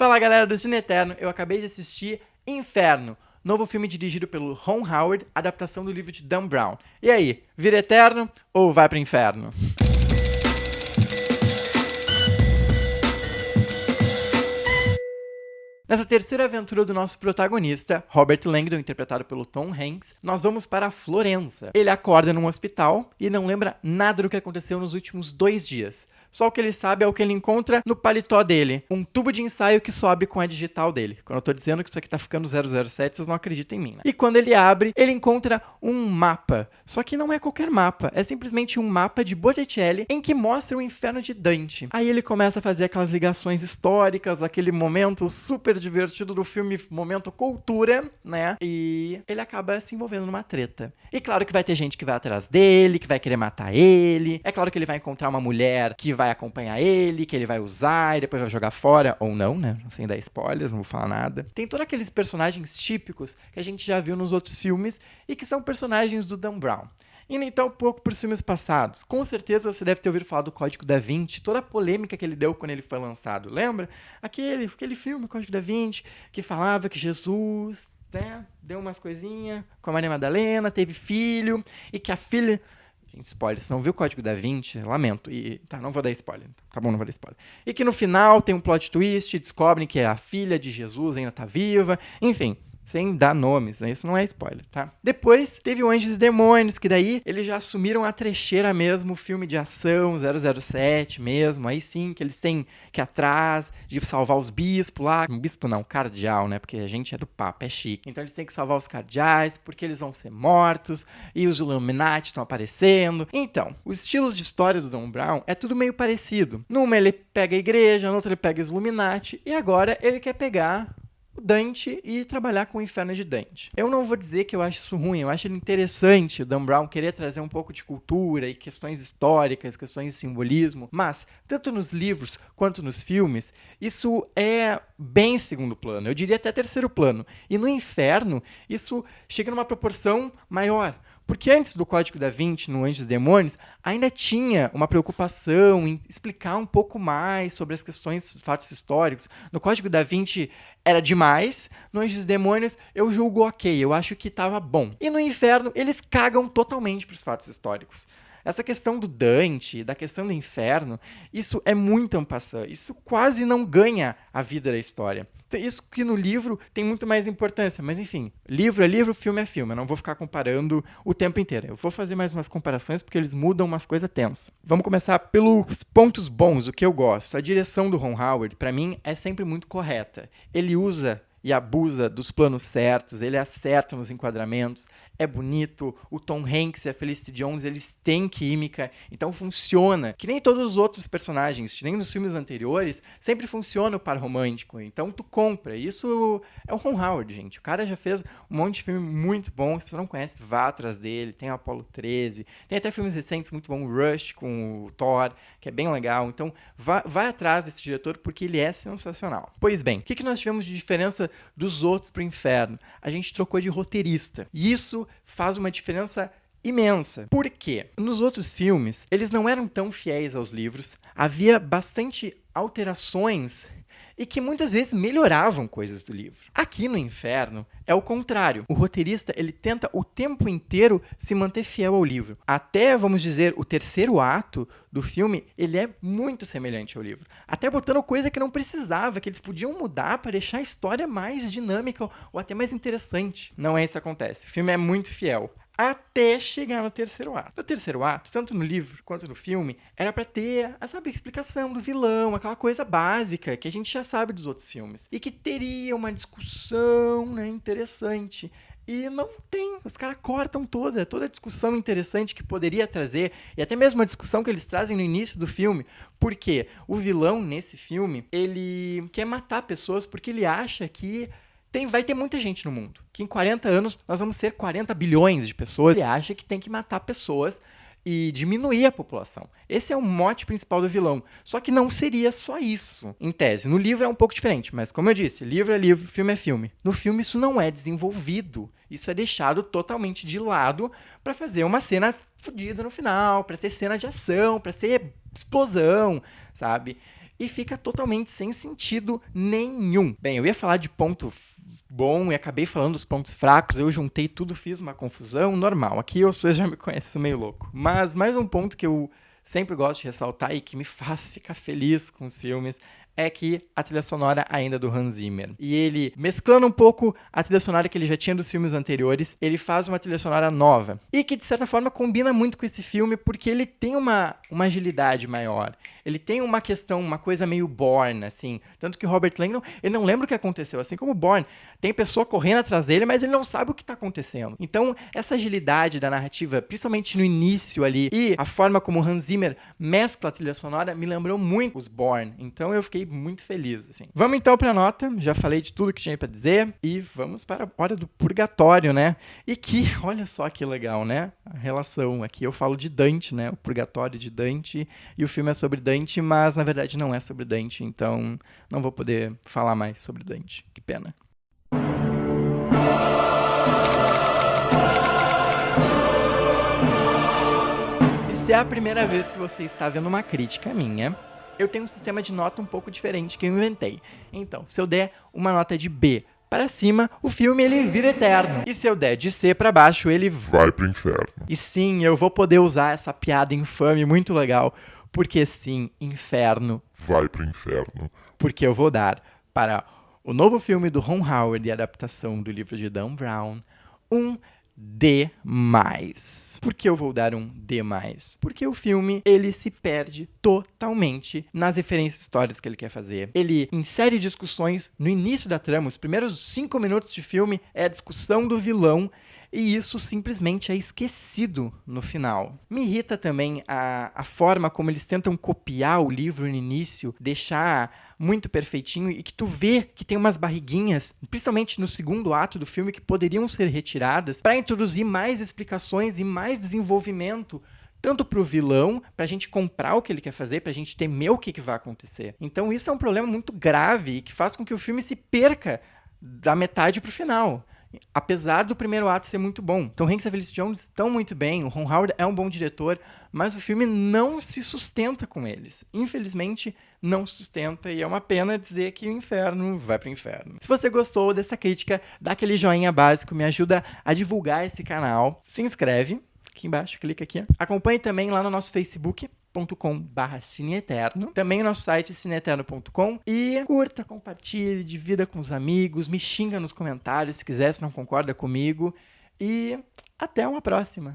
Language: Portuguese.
Fala galera do Cine Eterno, eu acabei de assistir Inferno, novo filme dirigido pelo Ron Howard, adaptação do livro de Dan Brown. E aí, vira eterno ou vai pro inferno? Nessa terceira aventura do nosso protagonista, Robert Langdon, interpretado pelo Tom Hanks, nós vamos para Florença. Ele acorda num hospital e não lembra nada do que aconteceu nos últimos 2 dias. Só o que ele sabe é o que ele encontra no paletó dele, um tubo de ensaio que sobe com a digital dele. Quando eu tô dizendo que isso aqui tá ficando 007, vocês não acreditam em mim, né? E quando ele abre, ele encontra um mapa. Só que não é qualquer mapa, é simplesmente um mapa de Botticelli em que mostra o inferno de Dante. Aí ele começa a fazer aquelas ligações históricas, aquele momento super divertido do filme, momento cultura, né? E ele acaba se envolvendo numa treta. E claro que vai ter gente que vai atrás dele, que vai querer matar ele. É claro que ele vai encontrar uma mulher que vai acompanhar ele, que ele vai usar e depois vai jogar fora, ou não, né? Sem dar spoilers, não vou falar nada. Tem todos aqueles personagens típicos que a gente já viu nos outros filmes e que são personagens do Dan Brown. Indo então um pouco para os filmes passados. Com certeza você deve ter ouvido falar do Código da Vinci, toda a polêmica que ele deu quando ele foi lançado. Lembra? Aquele filme, Código da Vinci, que falava que Jesus, né, deu umas coisinhas com a Maria Madalena, teve filho, e que a filha... Gente, spoiler, se não viu o Código da Vinci, lamento. E tá, não vou dar spoiler. Tá bom, não vou dar spoiler. E que no final tem um plot twist, descobrem que a filha de Jesus ainda tá viva. Enfim, sem dar nomes, né? Isso não é spoiler, tá? Depois teve o Anjos e Demônios, que daí eles já assumiram a trecheira mesmo, filme de ação, 007 mesmo. Aí sim, que eles têm que ir atrás de salvar os bispos lá. Bispo não, cardeal, né? Porque a gente é do Papa, é chique. Então eles têm que salvar os cardeais, porque eles vão ser mortos, e os Illuminati estão aparecendo. Então, os estilos de história do Dan Brown é tudo meio parecido. Numa ele pega a igreja, na outra ele pega os Illuminati, e agora ele quer pegar o Dante e trabalhar com o inferno de Dante. Eu não vou dizer que eu acho isso ruim, eu acho ele interessante, o Dan Brown querer trazer um pouco de cultura e questões históricas, questões de simbolismo, mas, tanto nos livros quanto nos filmes, isso é bem segundo plano, eu diria até terceiro plano. E no inferno, isso chega numa proporção maior. Porque antes do Código da Vinci, no Anjos e Demônios, ainda tinha uma preocupação em explicar um pouco mais sobre as questões, fatos históricos. No Código da Vinci era demais, no Anjos e Demônios eu julgo ok, eu acho que estava bom. E no Inferno eles cagam totalmente para os fatos históricos. Essa questão do Dante, da questão do inferno, isso é muito en passant. Isso quase não ganha a vida da história. Isso que no livro tem muito mais importância. Mas enfim, livro é livro, filme é filme. Eu não vou ficar comparando o tempo inteiro. Eu vou fazer mais umas comparações porque eles mudam umas coisas tensas. Vamos começar pelos pontos bons, o que eu gosto. A direção do Ron Howard, para mim, é sempre muito correta. Ele usa e abusa dos planos certos, ele acerta nos enquadramentos, é bonito, o Tom Hanks e a Felicity Jones, eles têm química, então funciona. Que nem todos os outros personagens, nem nos filmes anteriores, sempre funciona o par romântico, então tu compra. Isso é o Ron Howard, gente. O cara já fez um monte de filme muito bom, se você não conhece, vá atrás dele, tem o Apollo 13, tem até filmes recentes muito bons, Rush com o Thor, que é bem legal, então vai atrás desse diretor porque ele é sensacional. Pois bem, o que nós tivemos de diferença dos outros pro inferno? A gente trocou de roteirista. E isso faz uma diferença imensa. Por quê? Nos outros filmes, eles não eram tão fiéis aos livros. Havia bastante alterações e que muitas vezes melhoravam coisas do livro. Aqui no Inferno é o contrário. O roteirista, ele tenta o tempo inteiro se manter fiel ao livro. Até, vamos dizer, o terceiro ato do filme, ele é muito semelhante ao livro. Até botando coisa que não precisava, que eles podiam mudar para deixar a história mais dinâmica ou até mais interessante. Não é isso que acontece. O filme é muito fiel. Até chegar no terceiro ato. No terceiro ato, tanto no livro quanto no filme, era pra ter a explicação do vilão, aquela coisa básica que a gente já sabe dos outros filmes. E que teria uma discussão, né, interessante. E não tem. Os caras cortam toda a discussão interessante que poderia trazer, e até mesmo a discussão que eles trazem no início do filme. Porque o vilão, nesse filme, ele quer matar pessoas porque ele acha que vai ter muita gente no mundo. Que em 40 anos nós vamos ser 40 bilhões de pessoas. Ele acha que tem que matar pessoas e diminuir a população. Esse é o mote principal do vilão. Só que não seria só isso, em tese. No livro é um pouco diferente, mas como eu disse, livro é livro, filme é filme. No filme isso não é desenvolvido. Isso é deixado totalmente de lado para fazer uma cena fodida no final, para ser cena de ação, para ser explosão, sabe? e fica totalmente sem sentido nenhum. Bem, eu ia falar de ponto bom e acabei falando dos pontos fracos, eu juntei tudo, fiz uma confusão, normal. Aqui vocês já me conhecem, sou meio louco. Mas mais um ponto que eu sempre gosto de ressaltar e que me faz ficar feliz com os filmes é que a trilha sonora ainda é do Hans Zimmer. E ele, mesclando um pouco a trilha sonora que ele já tinha dos filmes anteriores, ele faz uma trilha sonora nova. E que, de certa forma, combina muito com esse filme, porque ele tem uma agilidade maior. Ele tem uma questão, uma coisa meio Bourne, assim. Tanto que o Robert Langdon, ele não lembra o que aconteceu. Assim como o Bourne, tem pessoa correndo atrás dele, mas ele não sabe o que está acontecendo. Então, essa agilidade da narrativa, principalmente no início ali, e a forma como o Hans Zimmer mescla a trilha sonora, me lembrou muito os Bourne. Então, eu fiquei muito feliz, assim. Vamos então para a nota. Já falei de tudo que tinha para dizer e vamos para a Hora do Purgatório, né? E que, olha só que legal, né? A relação aqui. Eu falo de Dante, né? O Purgatório de Dante e o filme é sobre Dante, mas na verdade não é sobre Dante, então não vou poder falar mais sobre Dante. Que pena. E se é a primeira vez que você está vendo uma crítica minha, eu tenho um sistema de nota um pouco diferente que eu inventei. Então, se eu der uma nota de B para cima, o filme ele vira eterno. E se eu der de C para baixo, ele vai pro inferno. E sim, eu vou poder usar essa piada infame muito legal, porque sim, inferno vai pro inferno. Porque eu vou dar para o novo filme do Ron Howard e a adaptação do livro de Dan Brown um D+. Por que eu vou dar um D+? Porque o filme, ele se perde totalmente nas referências históricas que ele quer fazer. Ele insere discussões no início da trama. Os primeiros 5 minutos de filme é a discussão do vilão e isso simplesmente é esquecido no final. Me irrita também a forma como eles tentam copiar o livro no início, deixar muito perfeitinho e que tu vê que tem umas barriguinhas, principalmente no segundo ato do filme, que poderiam ser retiradas para introduzir mais explicações e mais desenvolvimento tanto para o vilão, para a gente comprar o que ele quer fazer, para a gente temer o que vai acontecer. Então isso é um problema muito grave e que faz com que o filme se perca da metade para o final. Apesar do primeiro ato ser muito bom. Tom Hanks e a Felicity Jones estão muito bem, o Ron Howard é um bom diretor, mas o filme não se sustenta com eles. Infelizmente, não sustenta e é uma pena dizer que o inferno vai pro inferno. Se você gostou dessa crítica, dá aquele joinha básico, me ajuda a divulgar esse canal. Se inscreve aqui embaixo, clica aqui. Acompanhe também lá no nosso facebook.com/cineeterno, também no nosso site cineeterno.com e curta, compartilhe, divida com os amigos, me xinga nos comentários se quiser, se não concorda comigo e até uma próxima.